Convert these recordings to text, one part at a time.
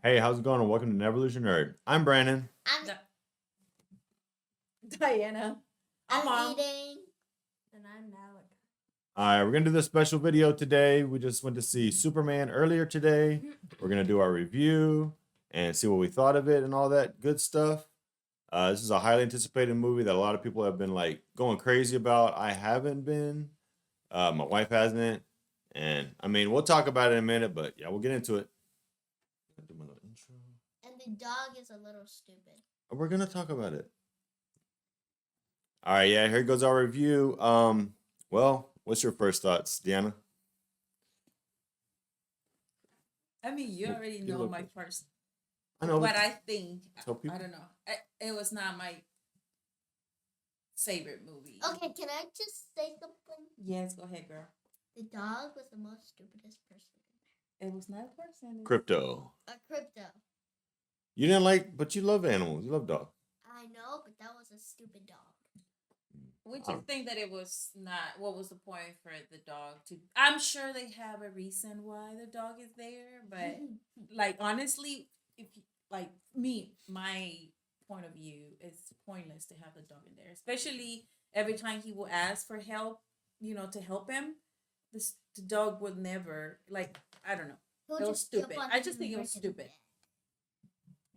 Hey, how's it going? And welcome to Nevolution Nerd. I'm Brandon. I'm Di- Diana. I'm Mom. eating. And I'm Malik. All right, we're gonna do this special video today. We just went to see Superman earlier today. We're gonna do our review and see what we thought of it and all that good stuff. This is a highly anticipated movie that a lot of people have been like going crazy about. I haven't been. My wife hasn't, and I mean we'll talk about it in a minute, but yeah, we'll get into it. Do my little intro. And the dog is a little stupid. We're gonna talk about it. All right, yeah, here goes our review. Well, what's your first thoughts, Deanna? I mean, you already You know look- my first. I know. What I think. Tell people. I don't know. It was not my favorite movie. Okay, can I just say something? Yes, go ahead, girl. The dog was the most stupidest person. It was not a person. Crypto. A crypto. You didn't like, but you love animals. You love dogs. I know, but that was a stupid dog. We just think that it was not. What was the point for the dog to? I'm sure they have a reason why the dog is there, but like honestly, if like me, my point of view, it's pointless to have the dog in there, especially every time he will ask for help, to help him. The dog would never like. I don't know. He'll It was just jump stupid. on I him just think and it was break his stupid. neck.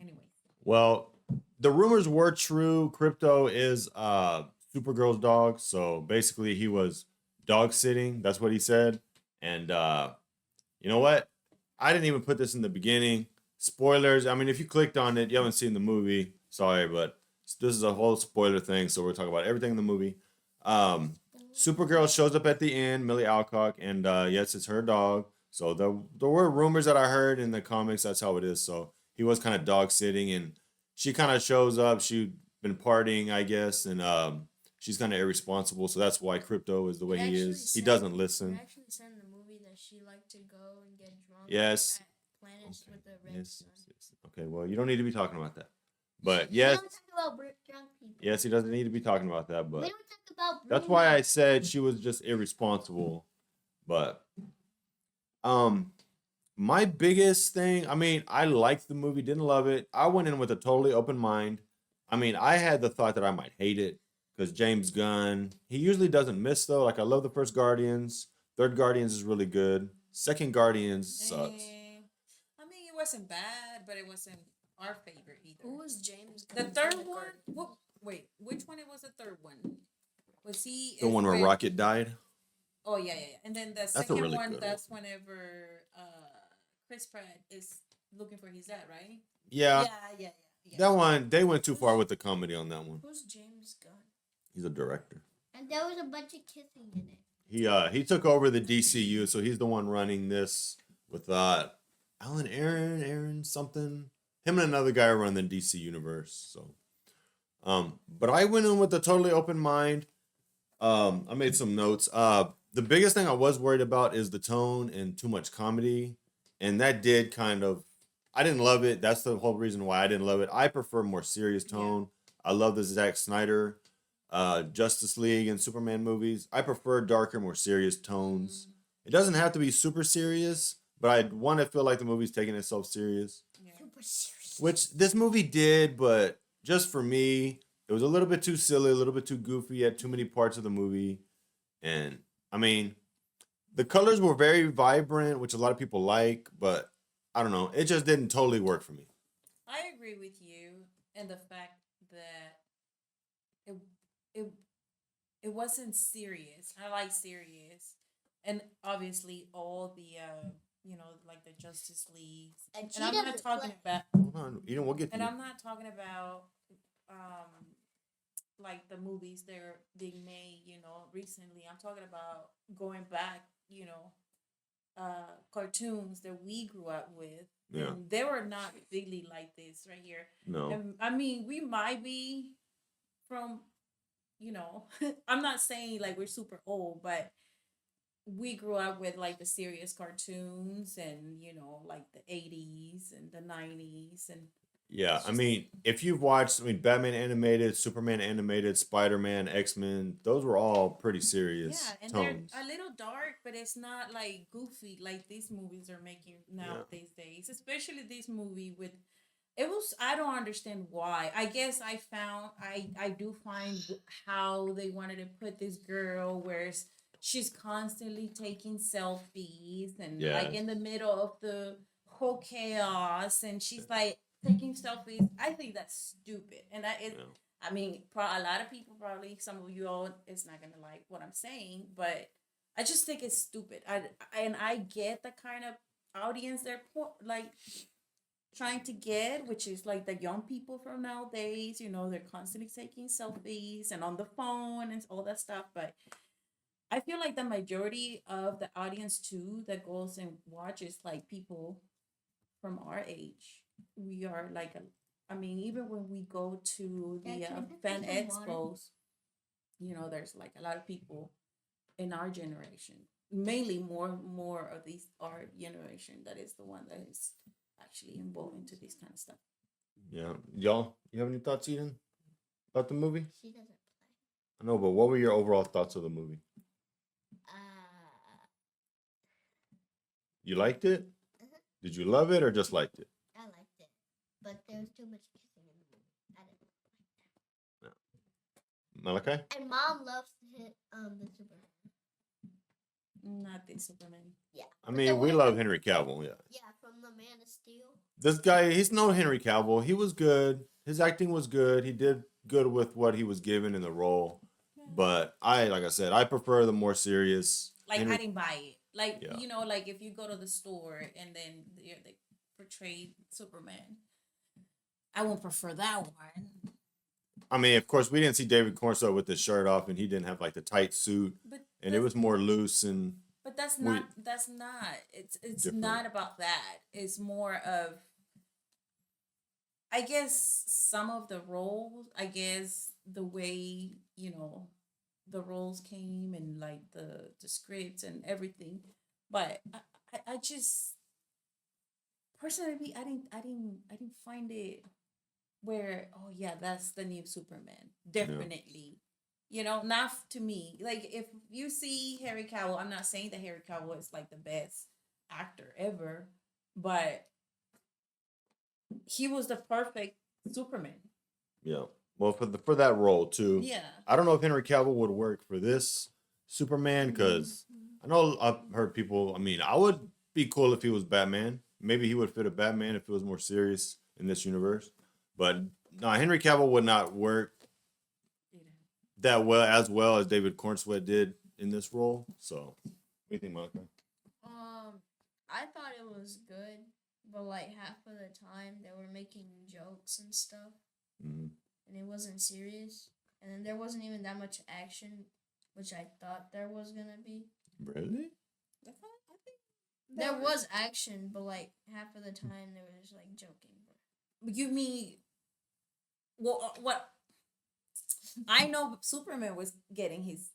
Anyway, Well, the rumors were true. Crypto is Supergirl's dog. So basically, he was dog sitting. That's what he said. And you know what? I didn't even put this in the beginning. Spoilers. I mean, if you clicked on it, you haven't seen the movie. Sorry, but this is a whole spoiler thing. So we're talking about everything in the movie. Supergirl shows up at the end, Millie Alcock, and yes, it's her dog. So there were rumors that I heard in the comics. That's how it is. So he was kind of dog sitting, and she kind of shows up. She'd been partying, I guess, and she's kind of irresponsible. So that's why Crypto is the way he is. He doesn't listen. It actually said in the movie that she liked to go and get drunk Yes. at planets Okay. with the red Yes, sun. yes. Okay. Well, you don't need to be talking about that. But We yes, don't talk about drunk people. yes, he doesn't need to be talking about that. We But don't talk about that's Bruno. why I said she was just irresponsible. But my biggest thing, I mean, I liked the movie, didn't love it. I went in with a totally open mind. I mean, I had the thought that I might hate it because James Gunn, he usually doesn't miss though. Like I love the first Guardians. Third Guardians is really good. Second Guardians sucks. I mean, it wasn't bad, but it wasn't our favorite either. Who was James The Gunn? third one? Wait, which one was the third one? Was he The one where with- Rocket died. Oh yeah. And then the a second really one, good that's whenever Chris Pratt is looking for his dad, right? Yeah. Yeah. That one, they went too far with the comedy on that one. Who's James Gunn? He's a director. And there was a bunch of kissing in it. He took over the DCU, so he's the one running this with Aaron something. Him and another guy run the DC universe. So but I went in with a totally open mind. I made some notes. The biggest thing I was worried about is the tone and too much comedy. And that did kind of I didn't love it. That's the whole reason why I didn't love it. I prefer more serious tone. I love the Zack Snyder Justice League and Superman movies. I prefer darker, more serious tones. It doesn't have to be super serious, but I want to feel like the movie's taking itself serious. Yeah. Super serious. Which this movie did, but just for me, it was a little bit too silly, a little bit too goofy at too many parts of the movie. And I mean, the colors were very vibrant, which a lot of people like, but I don't know. It just didn't totally work for me. I agree with you and the fact that it it it wasn't serious. I like serious, and obviously all the like the Justice League. And And she I'm not doesn't talking play. about Hold on. We'll get to and you. I'm not talking about like the movies they're being made, recently. I'm talking about going back, cartoons that we grew up with. Yeah. And they were not really like this right here. No. And I mean, we might be from, I'm not saying like we're super old, but we grew up with like the serious cartoons and, like the 80s and the 90s. And Yeah, It's I just- mean, if you've watched, I mean, Batman animated, Superman animated, Spider Man, X Men, those were all pretty serious Yeah, and tones. they're a little dark, but it's not like goofy like these movies are making now these days. Especially this movie with it was I don't understand why. I guess I do find how they wanted to put this girl where she's constantly taking selfies and like Yes. in the middle of the whole chaos and she's like taking selfies. I think that's stupid. And that is Yeah. I mean, a lot of people probably some of you all is not gonna like what I'm saying, but I just think it's stupid. I get the kind of audience they're like trying to get, which is like the young people from nowadays. You know, they're constantly taking selfies and on the phone and all that stuff. But I feel like the majority of the audience too that goes and watches like people from our age. We are like I mean, even when we go to Dad, the can I pick up fan some water? expos, you know, there's like a lot of people in our generation, mainly more of these our generation that is the one that is actually involved into this kind of stuff. Yeah. Y'all, you have any thoughts, Eden, about the movie? She doesn't play. I know, but what were your overall thoughts of the movie? You liked it? Uh-huh. Did you love it or just liked it? I liked it, but there was too much kissing in the movie. I didn't like Malachi? that. And Mom loves the Superman. Not the Superman. Yeah. I mean, we love Henry Cavill, yeah. Yeah, from the Man of Steel. This guy, he's no Henry Cavill. He was good. His acting was good. He did good with what he was given in the role. But like I said, I prefer the more serious. Like Henry- I didn't buy it. Like Yeah. you know, like if you go to the store and then they portray Superman, I won't prefer that one. I mean, of course, we didn't see David Cornstalk with his shirt off, and he didn't have like the tight suit, But and it was more loose and. But that's We- not. That's not. It's Different. not about that. It's more of. I guess some of the roles. I guess the way the roles came and like the scripts and everything, but I just personally I didn't find it where oh yeah that's the new Superman definitely. You know, not to me. Like if you see Harry Cavill, I'm not saying that Harry Cavill is like the best actor ever, but he was the perfect Superman. Yeah. Well, for that role too. Yeah. I don't know if Henry Cavill would work for this Superman because I know I've heard people. I mean, I would be cool if he was Batman. Maybe he would fit a Batman if it was more serious in this universe. But no, Henry Cavill would not work that well as David Cornsweet did in this role. So, what do you think, Malachi? I thought it was good, but like half of the time they were making jokes and stuff, Mm-hmm. and it wasn't serious. And then there wasn't even that much action, which I thought there was gonna be. Really? I think There was action, but like half of the time they were just like joking. You mean well? What I know, Superman was getting his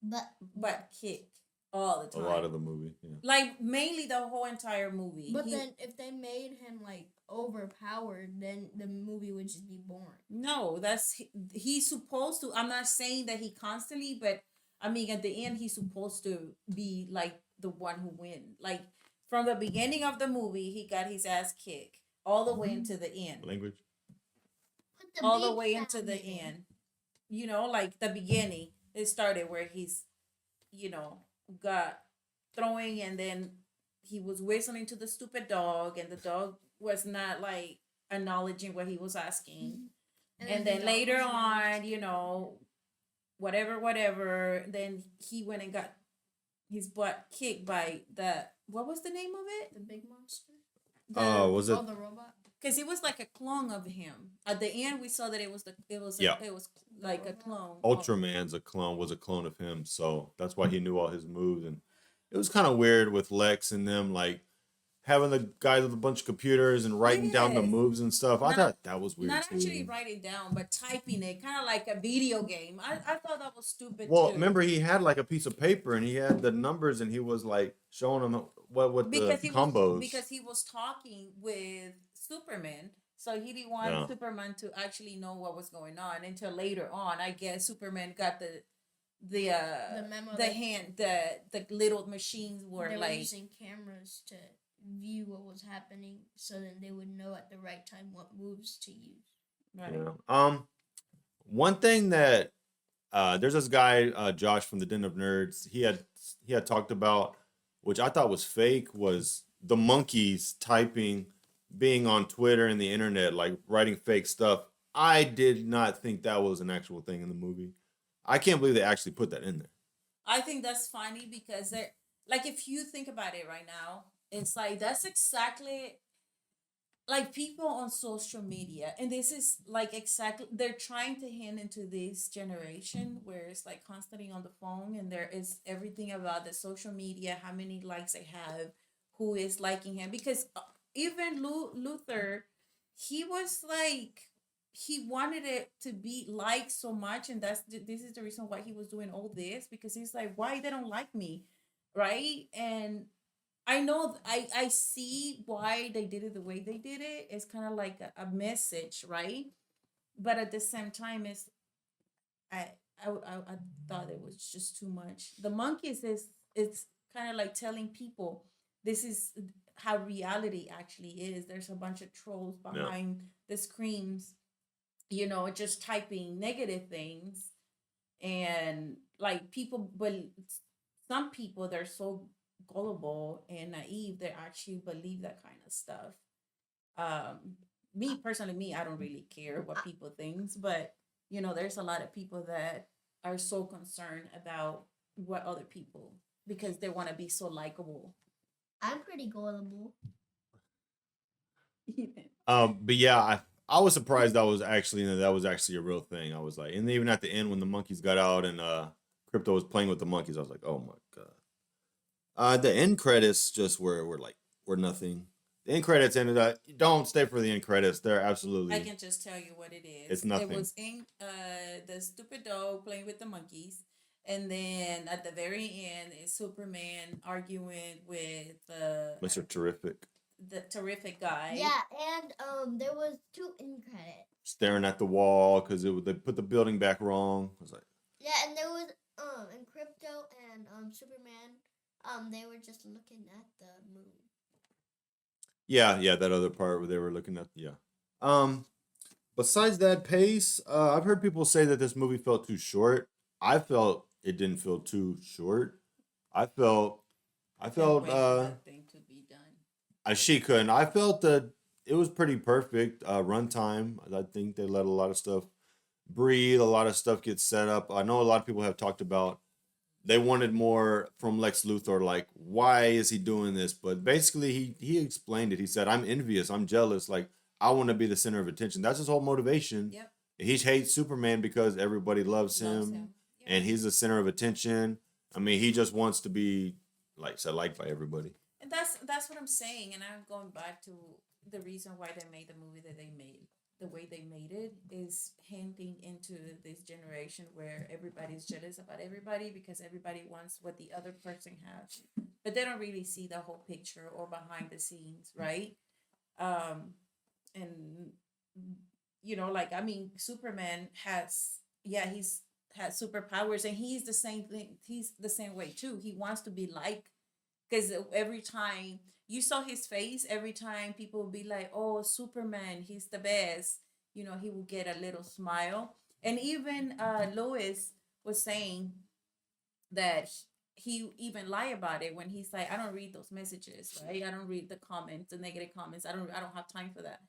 But butt kicked all the A time. lot of the movie. Yeah. Like mainly the whole entire movie. But then if they made him like overpowered, then the movie would just be boring. no, that's he's supposed to. I'm not saying that he constantly, but I mean at the end he's supposed to be like the one who wins. Like from the beginning of the movie, he got his ass kicked all the way into the end. Language. put the All the beep way into sound the in it. end. You know, like the beginning, it started where he's, got throwing and then he was whistling to the stupid dog and the dog was not like acknowledging what he was asking. And the then dog later was really- on, whatever, then he went and got his butt kicked by what was the name of it? the big monster. Was it? Oh, the robot. Because it was like a clone of him. At the end, we saw that it was Yeah. it was like a clone. Ultraman's was a clone of him, so that's why he knew all his moves. And it was kind of weird with Lex and them, like having the guys with a bunch of computers and writing down the Yes. moves and stuff. I Not- thought that was weird Not too. actually writing down, but typing it, kind of like a video game. I thought that was stupid Well, too. remember he had like a piece of paper and he had the numbers and he was like showing them what the because combos. he was talking with Superman So he didn't want Yeah. Superman to actually know what was going on until later on. I guess Superman got the memo the that hand the little machines were they were like using cameras to view what was happening, so then they would know at the right time what moves to use. right. Yeah. One thing that there's this guy Josh from the Den of Nerds. He had talked about, which I thought was fake, was the monkeys typing, being on Twitter and the internet, like writing fake stuff. I did not think that was an actual thing in the movie. I can't believe they actually put that in there. I think that's funny because they're like if you think about it right now, it's like that's exactly like people on social media and this is like exactly they're trying to hand into this generation where it's like constantly on the phone and there is everything about the social media, how many likes they have, who is liking him, because even Luther, he was like he wanted it to be liked so much, and this is the reason why he was doing all this, because he's like, why they don't like me, right? And I know I see why they did it the way they did it. It's kind of like a message, right? But at the same time, I, I thought it was just too much. The monkeys is it's kind of like telling people this is how reality actually is. There's a bunch of trolls Yeah. behind the screens, just typing negative things, and like people, but some people they're so gullible and naive they actually believe that kind of stuff. um Me personally, me, I don't really care what people thinks, but there's a lot of people that are so concerned about what other people, because they want to be so likable. I'm pretty gullible. But yeah, I was surprised that was actually a real thing. I was like, and even at the end when the monkeys got out and Crypto was playing with the monkeys, I was like, oh my god. The end credits just were nothing. The end credits ended up. Don't stay for the end credits. They're I absolutely. can just tell you what it is. It's It nothing. was in the stupid dog playing with the monkeys, and then at the very end is Superman arguing with Mr. Terrific the terrific guy. Yeah, and there was 2 in credits. staring at the wall because they put the building back wrong. I was like, Yeah, and there was in Crypto and Superman, they were just looking at the moon. yeah, that other part where they were looking at, yeah. Um, Besides that pace, I've heard people say that this movie felt too short. I felt it didn't feel too short. I felt, I Can't felt, wait for that thing to be done. she couldn't. I felt that it was pretty perfect runtime. I think they let a lot of stuff breathe, a lot of stuff get set up. I know a lot of people have talked about they wanted more from Lex Luthor, like why is he doing this? But basically, he explained it. He said, "I'm envious. I'm jealous. Like I want to be the center of attention." That's his whole motivation. Yep, He hates Superman because everybody loves loves him, him. Yep. and he's the center of attention. I mean, he just wants to be like said liked by everybody. And that's what I'm saying. And I'm going back to the reason why they made the movie that they made. The way they made it is hinting into this generation where everybody's jealous about everybody because everybody wants what the other person has, but they don't really see the whole picture or behind the scenes, right? Um, and like I mean, Superman has, yeah, he's has superpowers, and he's the same thing. He's the same way too. He wants to be like, because every time you saw his face, every time people would be like, "Oh, Superman, he's the best," he will get a little smile. And even Lois was saying that he even lie about it when he's like, "I don't read those messages, right? I don't read the comments, the negative comments. I don't have time for that."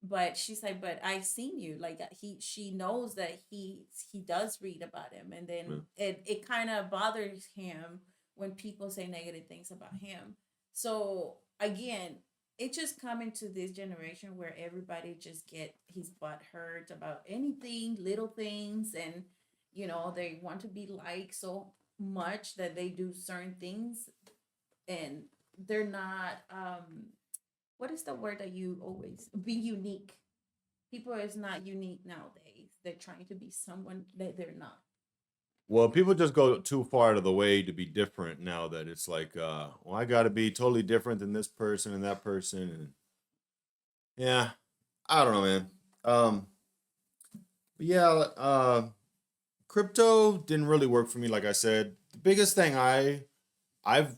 But she's like, "But I've seen you." Like she knows that he does read about him, and Yeah. then it kind of bothers him when people say negative things about him. So again, it just coming to this generation where everybody just get his butt hurt about anything, little things, and they want to be liked so much that they do certain things, and they're not what is the word that you always be unique. People is not unique nowadays. They're trying to be someone that they're not. Well, people just go too far out of the way to be different now that it's like, well, I got to be totally different than this person and that person, and yeah, I don't know, man. But yeah, crypto didn't really work for me. Like I said, the biggest thing I've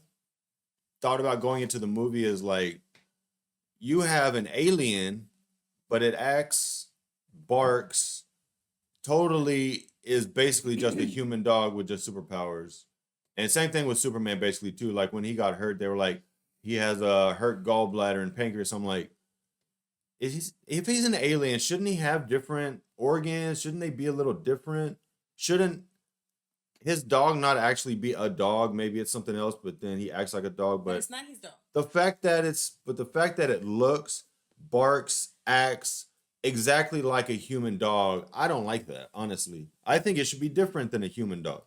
thought about going into the movie is like you have an alien, but it acts, barks, totally is basically just a human dog with just superpowers. And same thing with Superman, basically too. Like when he got hurt, they were like, he has a hurt gallbladder and pancreas. I'm like, if he's an alien, shouldn't he have different organs? Shouldn't they be a little different? Shouldn't his dog not actually be a dog? Maybe it's something else, but then he acts like a dog. But But it's not his dog. the fact that it looks, barks, acts exactly like a human dog, I don't like that, honestly. I think it should be different than a human dog.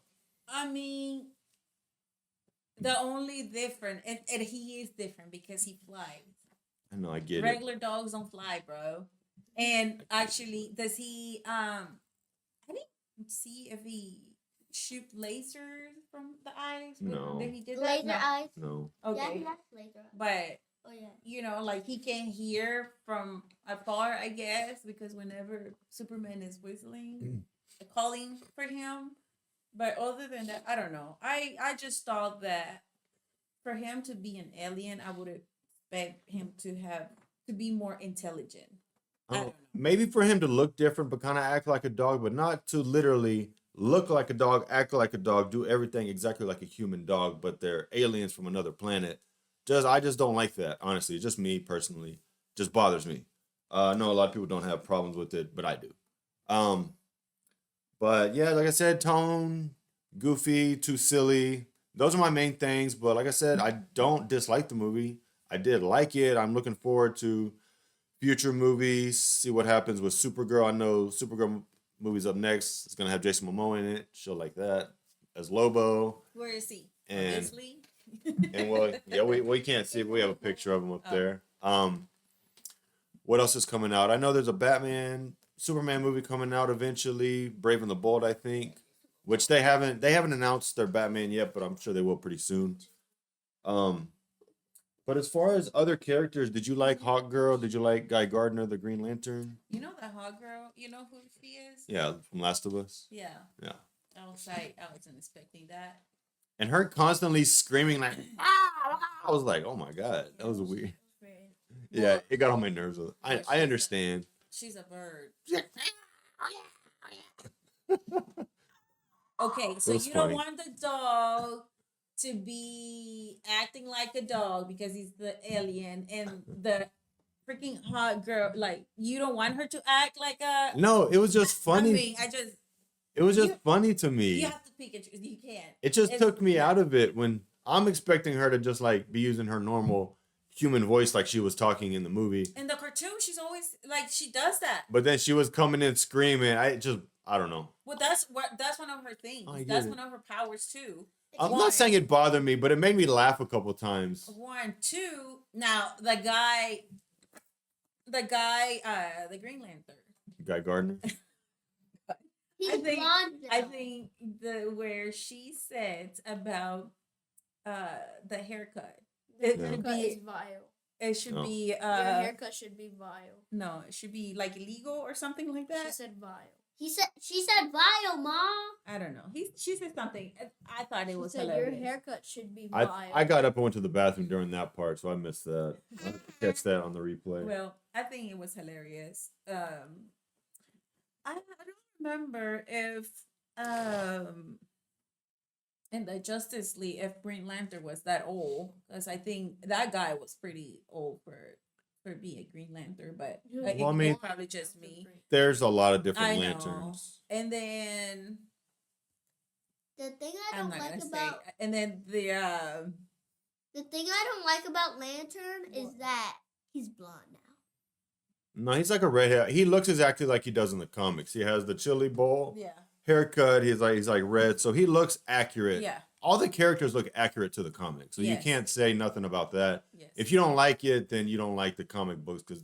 I mean, the only different, and he is different because he flies. I know, I get it. Regular dogs don't fly, bro. And actually, does he? I didn't see if he shoot lasers from the eyes. No. Did he did that? Laser No. eyes. No. Yeah, Okay, he has laser eyes. but Oh yeah. you know, like he can hear from afar, I guess, because whenever Superman is whistling, calling for him. But other than that, I don't know. I just thought that for him to be an alien, I would expect him to be more intelligent. I don't know. Maybe for him to look different, but kind of act like a dog, but not to literally look like a dog, act like a dog, do everything exactly like a human dog, but they're aliens from another planet. I just don't like that, honestly. Just me personally. Just bothers me. I know a lot of people don't have problems with it, but I do. Um, but yeah, like I said, tone, goofy, too silly. Those are my main things. But like I said, I don't dislike the movie. I did like it. I'm looking forward to future movies. See what happens with Supergirl. I know Supergirl movie's up next. It's gonna have Jason Momoa in it. Show like that as Lobo. Where is he? And Obviously. and well, yeah, we can't see it. We have a picture of him up Oh. there. What else is coming out? I know there's a Batman, Superman movie coming out eventually. Brave and the Bold, I think, which they haven't announced their Batman yet, but I'm sure they will pretty soon. Um, but as far as other characters, did you like Hawk Girl? Did you like Guy Gardner, the Green Lantern? You know that hot girl? You know who she is? Yeah, from Last of Us. Yeah. Yeah, I was like, I wasn't expecting that. and her constantly screaming like, "Ah!" I was like, oh my god, that was weird. Yeah, it got on my nerves. I understand. She's a bird. Okay, so was you funny. don't want the dog to be acting like a dog because he's the alien, and the freaking hot girl, like you don't want her to act like a. No, it was just funny. I mean, It was just you- funny to me. you have to pick it. You can't. It just It's- took me out of it when I'm expecting her to just like be using her normal human voice like she was talking in the movie. In the cartoon, she's always like she does that. But then she was coming in screaming. I don't know. Well, that's one of her things. I get That's it. one of her powers too. I'm One. not saying it bothered me, but it made me laugh a couple times. 1, 2. Now the Green Lantern. Guy Gardner. He's I think- blonde now. I think where she said about the haircut. It Yeah. should Haircut is be. vile. It should No. be. Your haircut should be vile. No, it should be like illegal or something like She that. said vile. She said vile, ma. I don't know. She said something. I thought it She was said hilarious. your haircut should be vile. I got up and went to the bathroom during that part, so I missed that. I'll have to catch that on the replay. Well, I think it was hilarious. I don't remember if in the Justice League if Green Lantern was that old, because I think that guy was pretty old for being a Green Lantern, but Well, I mean- it's probably just me. There's a lot of I different know. lanterns. And then The thing I I'm don't not like gonna about say. And then the thing I don't like about Lantern is What? that he's blonde now. No, he's like a redhead. He looks exactly like he does in the comics. He has the chili bowl yeah, haircut. He's like red, so he looks accurate. yeah, All the characters look accurate to the comics, so you Yes. can't say nothing about that. yes. If you don't like it, then you don't like the comic books because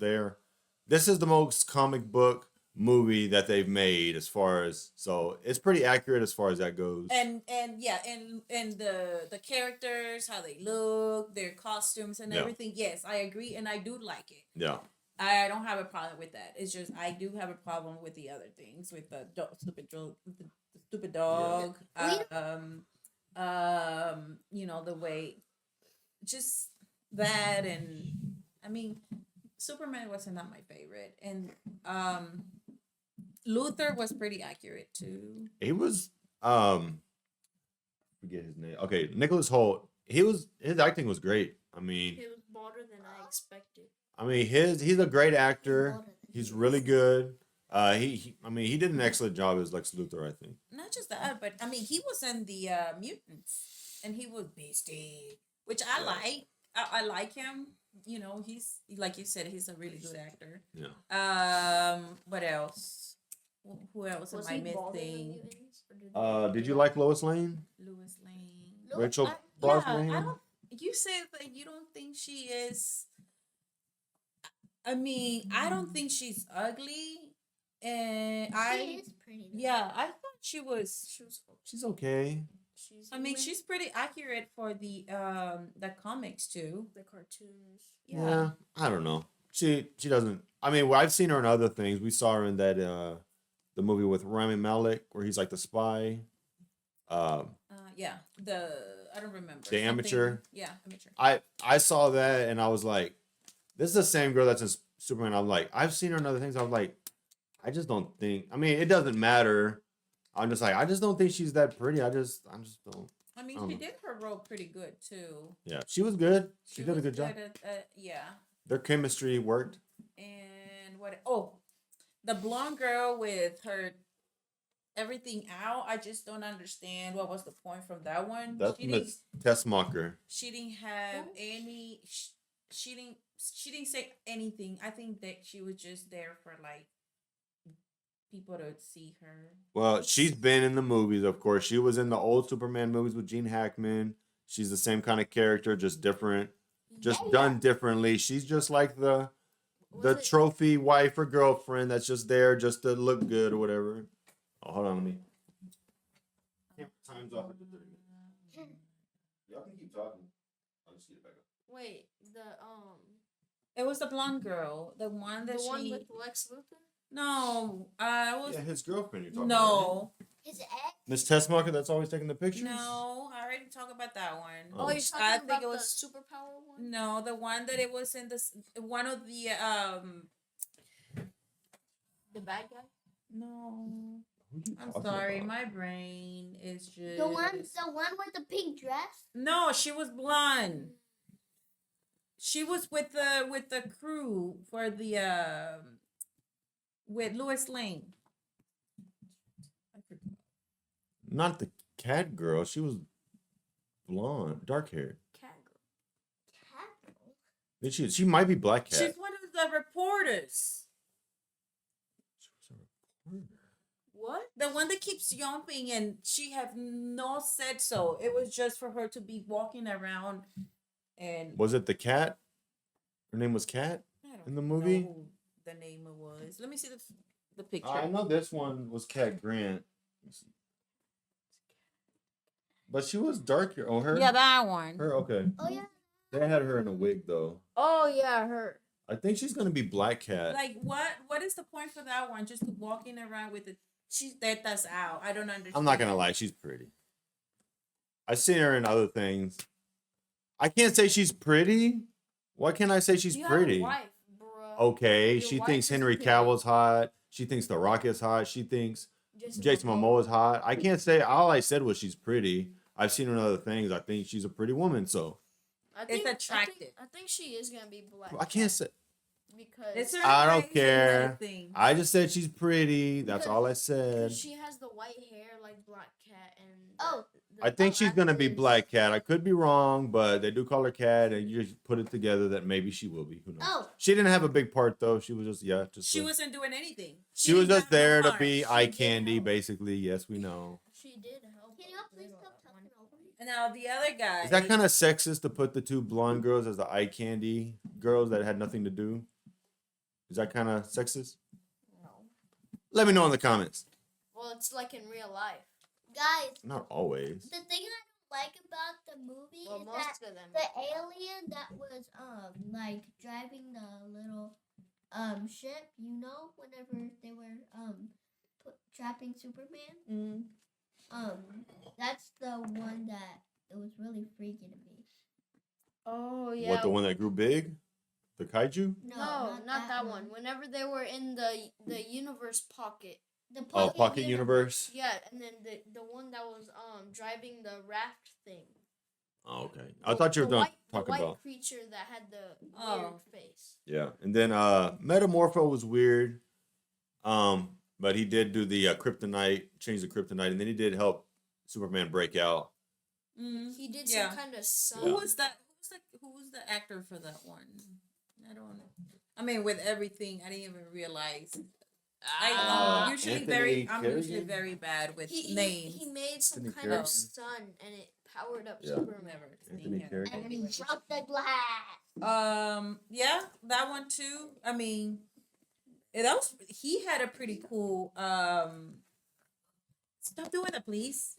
this is the most comic book movie that they've made as far as, so it's pretty accurate as far as that goes. and yeah, and the characters, how they look, their costumes and Yeah. everything. Yes, I agree, and I do like it. Yeah. I don't have a problem with that. It's just I do have a problem with the other things, with the the stupid dog. We- You know, the way, just that, and I mean, Superman wasn't not my favorite, and Luther was pretty accurate too. He was forget his name. Okay, Nicholas Holt. His acting was great. It was better than I expected. He's a great actor. Better than He's he really is. good. He did an excellent job as Lex Luthor, I think. Not just that, but I mean, he was in the mutants, and he was beastie, which I Yeah. like. I like him. You know, he's like you said, he's a really good actor. Yeah. What else? Who else Was am I he bald in the missing? mutants? Or Did you like Lois Lane? Louis Lane. Look, Rachel I Brosnahan? don't. You said that you don't think she is. I mean, I don't think she's ugly, and She I is pretty. though. yeah, I thought she was. she was She's okay. she's I mean, human. she's pretty accurate for the comics too. the cartoons. Yeah. I don't know. She doesn't. Well, I've seen her in other things. We saw her in that the movie with Rami Malek where he's like the spy. Yeah. I don't remember. The Amateur? Yeah, amateur. I saw that and I was like, this is the same girl that's in Superman. I'm like, I've seen her in other things. I was like, I just don't think. It doesn't matter. I'm just like, I just don't think she's that pretty. I just don't. I mean, she did her role pretty good too. Yeah, she was good. She did a was good job. Yeah. Their chemistry worked. And what? Oh, the blonde girl with her everything out. I just don't understand what was the point from that one. That's she didn't. Miss Tessmacher. She didn't have any. She didn't. She didn't say anything. I think that she was just there for like people to see her. Well, she's been in the movies, of course. She was in the old Superman movies with Gene Hackman. She's the same kind of character, just different, just done differently. She's just like the Was it- trophy wife or girlfriend that's just there just to look good or whatever. Oh, hold on, let me. Time's off at the 30 minutes. Y'all can keep talking. I'll just get it back up. Wait, It was the blonde girl, the one that the she. one with Lex Luthor. No, I was Yeah, his girlfriend you're talking about. no, His ex. Miss Tessmacher that's always taking the pictures? no. I already talked about that one. Oh. Oh, you're I talking think about it was the superpower one. no, the one that it was in this one of the The bad guy. No, Who you I'm talking sorry, about? my brain is just The one with the pink dress. No, she was blonde. She was with the crew for the with Lois Lane. I forgot. Not the cat girl. She was blonde, dark hair. Cat girl. Cat. Did she might be black cat. She's one of the reporters. She was a reporter. What? The one that keeps jumping and she have no said so. It was just for her to be walking around and Was it the cat? Her name was Cat I don't in the movie? know who the name it was. Let me see the picture. I know this one was Cat Grant. Let me see. But she was dark hair. Oh, her? Yeah, that one. Her, okay. Oh yeah. They had her in a wig, though. Oh yeah, her. I think she's going to be Black Cat. Like what is the point for that one? Just walking around with the she's that's out. I don't understand. I'm not going to lie. She's pretty. I've seen her in other things. I can't say she's pretty. Why can't I say she's You pretty? Have a wife, bruh. Okay, Your she wife thinks is Henry pretty. Cavill's hot. She thinks The Rock is hot. She thinks Jason Momoa. Momoa is hot. I can't say all I said was she's pretty. I've seen her in other things. I think she's a pretty woman. So I It's attractive. I think she is gonna be black. I can't say. because It's her I don't face and care. everything. I just said she's pretty. That's Because- all I said. because she has the white hair like Black Cat and Oh. I think she's gonna be actress. Black Cat. I could be wrong, but they do call her Cat, and you just put it together that maybe she will be. Who knows? Oh. She didn't have a big part though. She was just She a- wasn't doing anything. She was didn't just have no there to part. be She eye did candy, help. basically. Yes, we know. She did help. Can y'all a please little stop at one talking over me? And now the other guy. Is that kind of sexist to put the two blonde girls as the eye candy girls that had nothing to do? Is that kind of sexist? No. Let me know in the comments. Well, it's like in real life. Guys, Not always. the thing I don't like about the movie Well, is most that of them. the alien that was like driving the little ship. Whenever they were trapping Superman. Mm. That's the one that it was really freaky to me. Oh yeah. What, the one that grew big? The kaiju? No, not that one. Whenever they were in the universe pocket. The Oh, Pocket Universe. Yeah, and then the one that was driving the raft thing. Oh, okay. I thought you were going to talk the white about. creature that had the Oh. weird face. Yeah, and then Metamorpho was weird. But he did do the kryptonite, change the kryptonite, and then he did help Superman break out. Mm-hmm. He did Yeah. some kind of sun. Who was that? Who was the actor for that one? I don't know. I mean, with everything, I didn't even realize. I'm usually Anthony usually Carrigan? very bad with He names. made some Anthony kind Carrigan? of sun, and it powered up Yeah. Superman. Never seen Anthony him. Carrigan? And he dropped the glass. Yeah, that one too. I mean, he had a pretty cool. Stop doing that, please.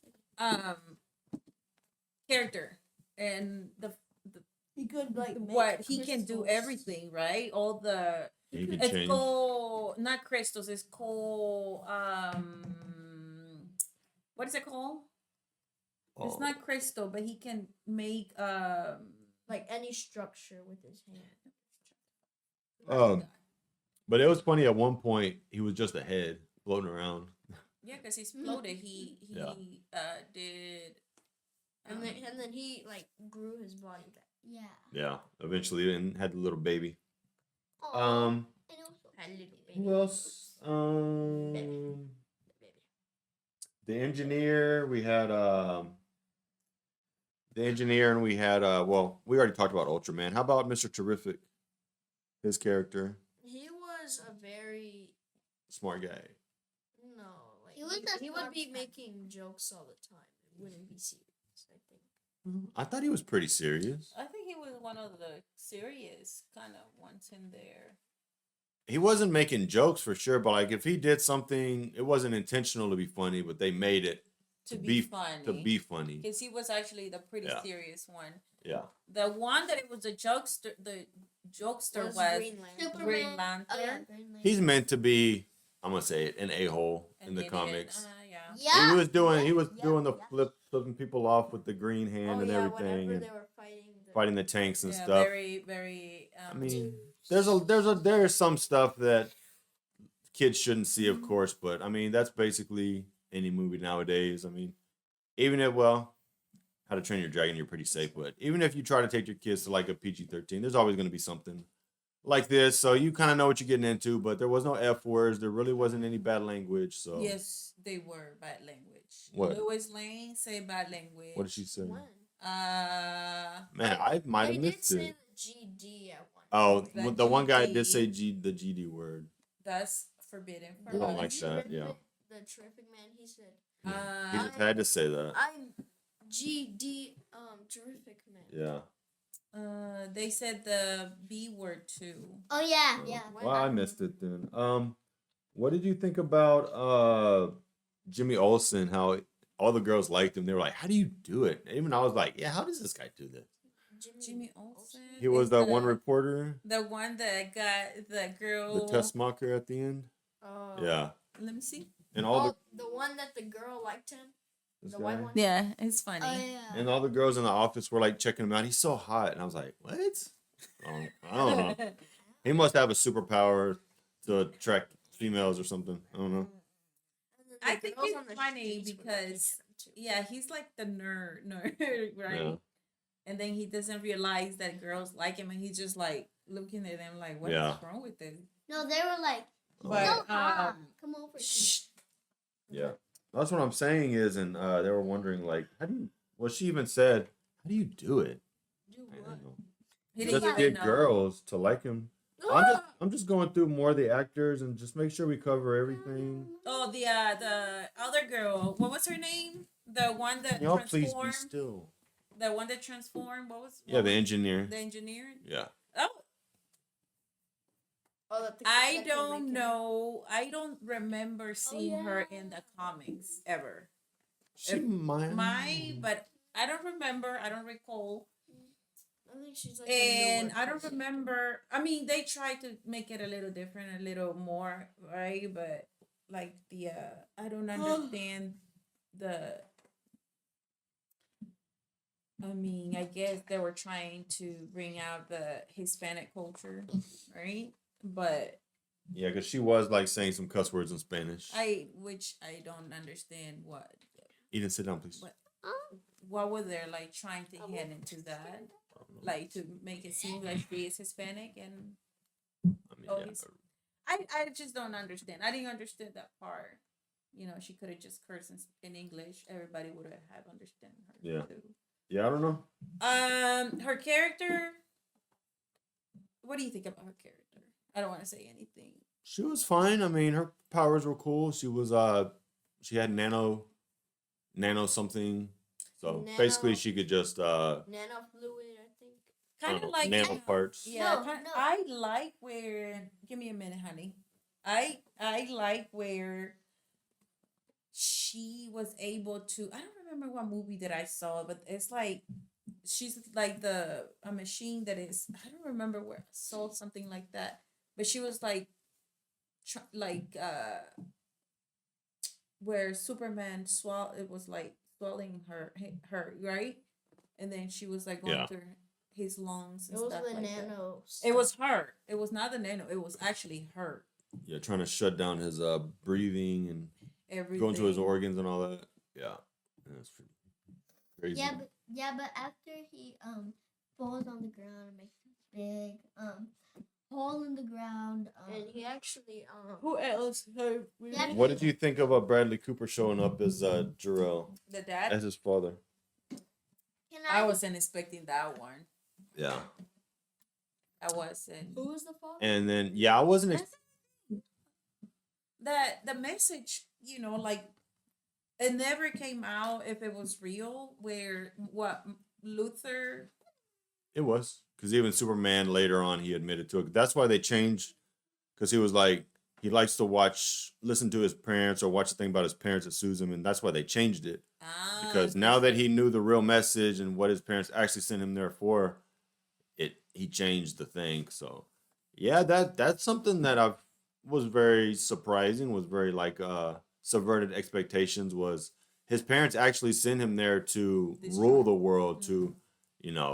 Character and the He could like what he can do everything, right? All the He can it's change. called not crystals. It's called what is it called? It's not crystal, but he can make like any structure with his hand. But it was funny. At one point, he was just a head floating around. Yeah, because he exploded. He Yeah. did. And then he like grew his body back. Yeah. Yeah, eventually, and had the little baby. Aw. Um, And also, Had a little baby. who else? The engineer. We had the engineer, and we had well, we already talked about Ultraman. How about Mr. Terrific? His character, He was a very smart guy. no, like He was a he would smart be guy. making jokes all the time. It wouldn't be serious, I think. I thought he was pretty serious. I think he was one of the serious kind of ones in there. He wasn't making jokes for sure, but like if he did something, it wasn't intentional to be funny, but they made it To be funny. To be funny. Because he was actually the pretty Yeah. serious one. Yeah. The one that it was the jokester was Green Lantern. Green Superman. Lantern. Oh, yeah, Green Lantern. He's meant to be, I'm gonna say it, an a-hole in An the idiot. comics. Yeah. Yeah. He was doing Yeah. the flipping people off with the green hand and everything, whenever and they were fighting the tanks and Yeah, stuff. very, very. I mean, there's some stuff that kids shouldn't see, of course, but I mean that's basically any movie nowadays. I mean, even if How to Train Your Dragon, you're pretty safe, but even if you try to take your kids to like a PG-13, there's always going to be something like this, so you kind of know what you're getting into. But there was no F words, there really wasn't any bad language. So yes, they were bad language. What? Lois Lane say bad language. what did she say? When? Man, I might They have did missed say it. the GD at one. Oh, The the one guy GD. did say the GD word. That's forbidden for We don't us. like that, yeah. The terrific man, he said, He just had to say that. I'm GD terrific man. Yeah. They said the B word too. Oh yeah, yeah. Well, I missed it then. What did you think about Jimmy Olsen? How all the girls liked him. They were like, "How do you do it?" And even I was like, "Yeah, how does this guy do this?" Jimmy Olsen. He was is that one reporter, The one that got the girl. the test mocker at the end. Yeah, Let me see. and all the one that the girl liked him. this The guy, white one. Yeah, it's funny. Oh yeah. and all the girls in the office were like checking him out. He's so hot, and I was like, "What?" I don't know. He must have a superpower to attract females or something. I don't know. I think he's funny because yeah, he's like the nerd, right? Yeah. And then he doesn't realize that girls like him, and he's just like looking at them like, "What is Yeah. wrong with this?" No, they were like, But "No, come over to shh. Yeah, that's what I'm saying is, and they were wondering like, how do you? Well, she even said, "How do you do it?" Do I what? don't know. He Just didn't get even know. girls to like him. I'm just going through more of the actors and just make sure we cover everything. Oh, the other girl. What was her name? The one that Y'all please be transformed. still. The one that transformed. What Yeah, the was- engineer. The engineer. Yeah. Oh, that I that can don't make it. know. I don't remember seeing her yeah. in the comics ever. She might. But I don't remember. I don't recall. I think she's like And a newer I don't person. remember. I mean, they tried to make it a little different, a little more, right? But like the I don't understand the. I mean, I guess they were trying to bring out the Hispanic culture, right? But Yeah, because she was like saying some cuss words in Spanish. which I don't understand Eden, sit down, please. what were they like trying to head into that, like to make it seem like she is Hispanic and I mean, oh, yeah. he's. I just don't understand. I didn't understand that part. You know, she could have just cursed in English. Everybody would have understand her Yeah. too. Yeah, I don't know. Her character. What do you think about her character? I don't want to say anything. She was fine. I mean, her powers were cool. She was she had nano something. So basically Nano- she could just Nano fluid, I think. Kind of like nano parts. Yeah, No, no. I like where. Give me a minute, honey. I like where she was able to. I don't remember what movie that I saw, but it's like she's like a machine that is. I don't remember where I saw something like that, but she was like, like where Superman swall. It was like swallowing her right, and then she was like going Yeah. through his lungs It and was stuff the like that. nano. It was her. It was not the nano. It was actually her. Yeah, trying to shut down his breathing and Everything. go into his organs and all that. Yeah. That's pretty crazy. Yeah, but after he falls on the ground and makes this big hole in the ground. And he actually Who else? Yeah, What did you think of Bradley Cooper showing up as Jarrell, The dad. as his father? Can I wasn't expecting that one. Yeah. I wasn't. who was the father? And then I wasn't. That the message, you know, like it never came out if it was real. Where what Luther? It was because even Superman later on he admitted to it. That's why they changed, because he was like he likes to listen to his parents or watch a thing about his parents that soothes him, and that's why they changed it. Because now that he knew the real message and what his parents actually sent him there for, he changed the thing. So yeah, that's something that was very surprising, was very like subverted expectations. Was his parents actually sent him there to rule the world, to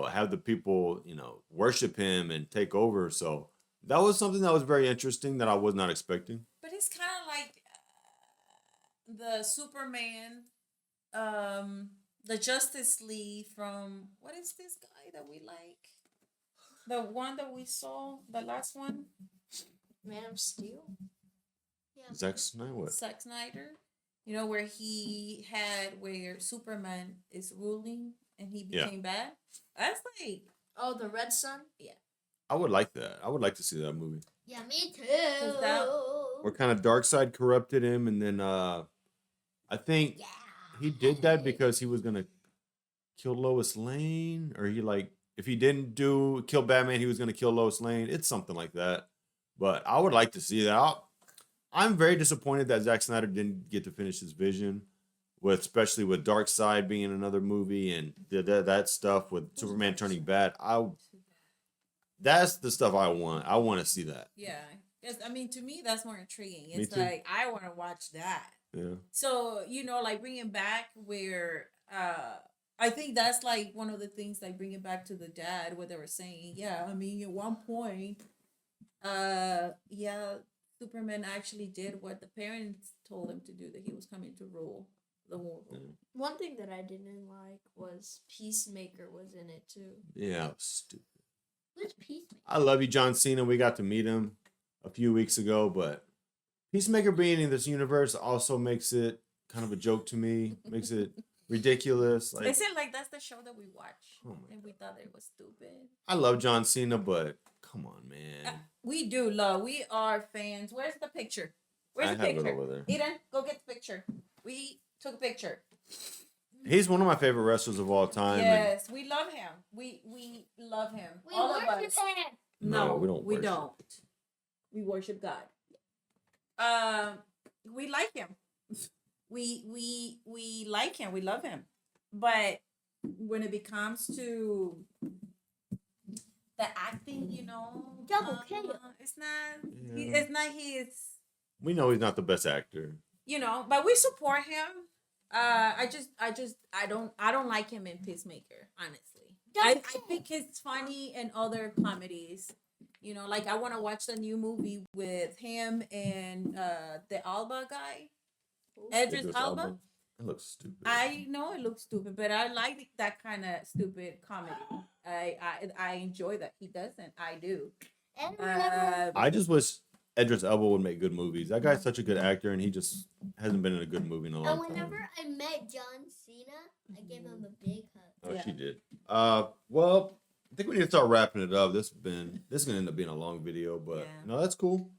have the people worship him and take over. So that was something that was very interesting that I was not expecting. But it's kind of like the Superman, the Justice League from what is this guy that we like? The one that we saw, the last one, Man of Steel. Yeah. Zack Snyder, what? Zack Snyder. You know where where Superman is ruling and he became bad. That's like Oh, the Red Sun. I would like that. I would like to see that movie. Yeah, me too. Where kind of Darkseid corrupted him, and then I think he did that because he was gonna kill Lois Lane, or if he didn't kill Batman, he was gonna kill Lois Lane. It's something like that. But I would like to see that. I'm very disappointed that Zack Snyder didn't get to finish his vision, especially with Darkseid being in another movie and that stuff with Superman turning bad. That's the stuff I want. I want to see that. yeah. Yes, I mean to me that's more intriguing. Me It's too. like I want to watch that. Yeah. So like bringing back where I think that's like one of the things like bringing back to the dad what they were saying. Yeah, I mean at one point, Superman actually did what the parents told him to do, that he was coming to rule the world. Yeah. One thing that I didn't like was Peacemaker was in it too. Yeah, stupid. Who's Peacemaker? I love you, John Cena. We got to meet him a few weeks ago, but Peacemaker being in this universe also makes it kind of a joke to me. Makes it ridiculous. Like, Is it like that's the show that we watched Oh my and we thought it was stupid? I love John Cena, but come on, man. We do love. We are fans. Where's the picture? Where's I the have it picture? over there. Eden, go get the picture. We took a picture. He's one of my favorite wrestlers of all time. Yes, we love him. We love him. We All of worship us. him. No, we don't We worship. don't. We worship God. We like him. We like him. We love him. But when it becomes to the acting, you know, Double KO. it's not. Yeah. It's not his. We know he's not the best actor. You know, but we support him. I don't like him in Peacemaker. Honestly, I think it's funny in other comedies. You know, like I want to watch the new movie with him and the Alba guy, Idris Idris Alba. It looks stupid. I know it looks stupid, but I like that kind of stupid comedy. I enjoy that he doesn't. I do. And whenever I just wish Idris Elba would make good movies. That guy's such a good actor, and he just hasn't been in a good movie in a long time. whenever I met John Cena, I gave him a big hug. Oh, Yeah. she did. Well, I think we need to start wrapping it up. This is gonna end up being a long video, but Yeah. no, that's cool.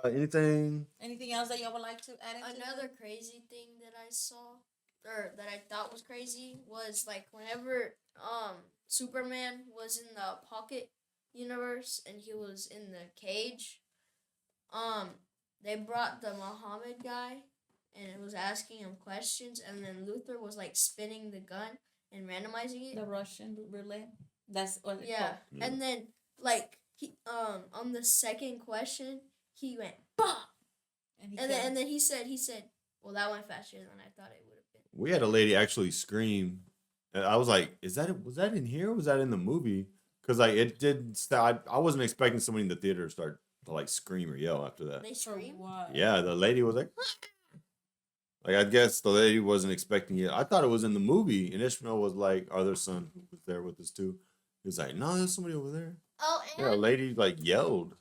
Anything? Anything else that y'all would like to add into Another crazy thing that I saw, or that I thought was crazy, was like whenever Superman was in the pocket universe and he was in the cage, they brought the Muhammad guy and it was asking him questions, and then Luther was like spinning the gun and randomizing it. the Russian roulette? That's what it's Yeah, called. Yeah. and then like he on the second question he went bah, And, he and killed- then he said, well, that went faster than I thought it would have been. We had a lady actually scream, and I was like, was that in here? Or was that in the movie? Because like it did. I wasn't expecting somebody in the theater to start to like scream or yell after that. They for screamed. what? Yeah, the lady was like, I guess the lady wasn't expecting it. I thought it was in the movie, and Ishmael was like, our other son who was there with us too. He was like, no, there's somebody over there. Oh, and Yeah, a lady like yelled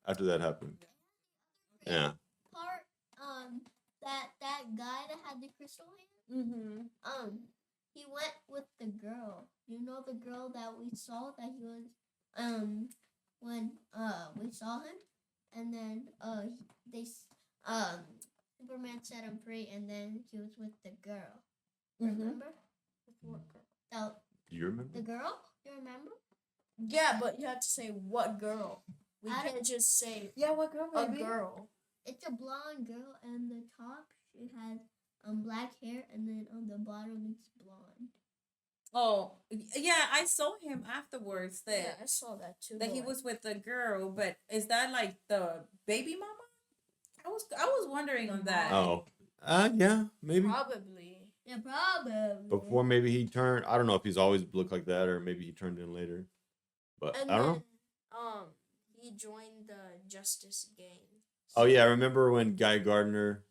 after that happened. Yeah. part that guy that had the crystal hand, Mm-hmm. he went with the girl. You know the girl that we saw that he was when we saw him, and then Superman set him free, and then he was with the girl. Remember? The Do you remember? the girl? You remember? Yeah, but you have to say what girl. We I don't- can't just say Yeah, what girl? a Baby? girl. It's a blonde girl, and the top she has black hair, and then on the bottom it's blonde. Oh, yeah, I saw him afterwards that Yeah, I saw that too. that he but, was with the girl, but is that like the baby mama? I was wondering on that. Oh. Yeah, maybe. probably. Yeah, probably. Before maybe he turned. I don't know if he's always looked like that or maybe he turned in later. But And I don't then, know. he joined the Justice Gang. Oh yeah, I remember when Guy Gardner.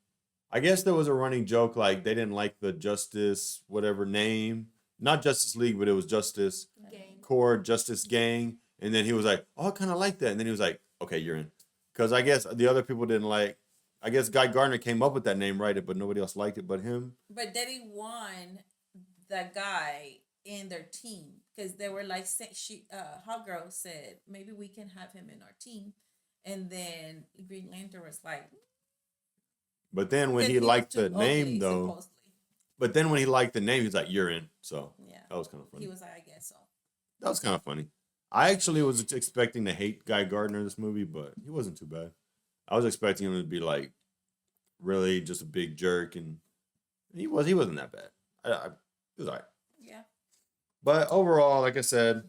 I guess there was a running joke like they didn't like the Justice whatever name, not Justice League, but it was Justice Gang. Corps, Justice Gang, and then he was like, "Oh, I kind of like that," and then he was like, "Okay, you're in," because I guess the other people didn't like. I guess Guy Gardner came up with that name, right? But nobody else liked it but him. But they didn't want that guy in their team because they were like, Hot Girl said maybe we can have him in our team, and then Green Lantern was like, But then when 'cause he was liked too the name ugly, though, supposedly. but then when he liked the name, he's like, "You're in." So Yeah, that was kind of funny. he was like, I guess so. That was kind of funny. I actually was expecting to hate Guy Gardner in this movie, but he wasn't too bad. I was expecting him to be like really just a big jerk, and he wasn't that bad. He was alright. Yeah. But overall, like I said,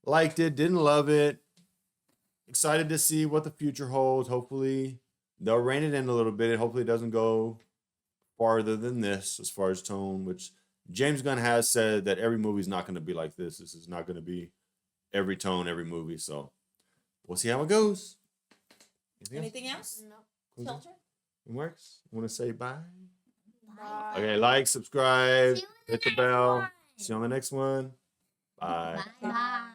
liked it, didn't love it. Excited to see what the future holds. Hopefully, they'll rein it in a little bit. Hopefully, it doesn't go farther than this as far as tone, which James Gunn has said that every movie's not going to be like this. This is not going to be every tone, every movie. So we'll see how it goes. Anything else? No. Shelter? Remarks? Want to say bye? Bye. Okay, like, subscribe, See you in the hit the next bell. one. See you on the next one. Bye. Bye.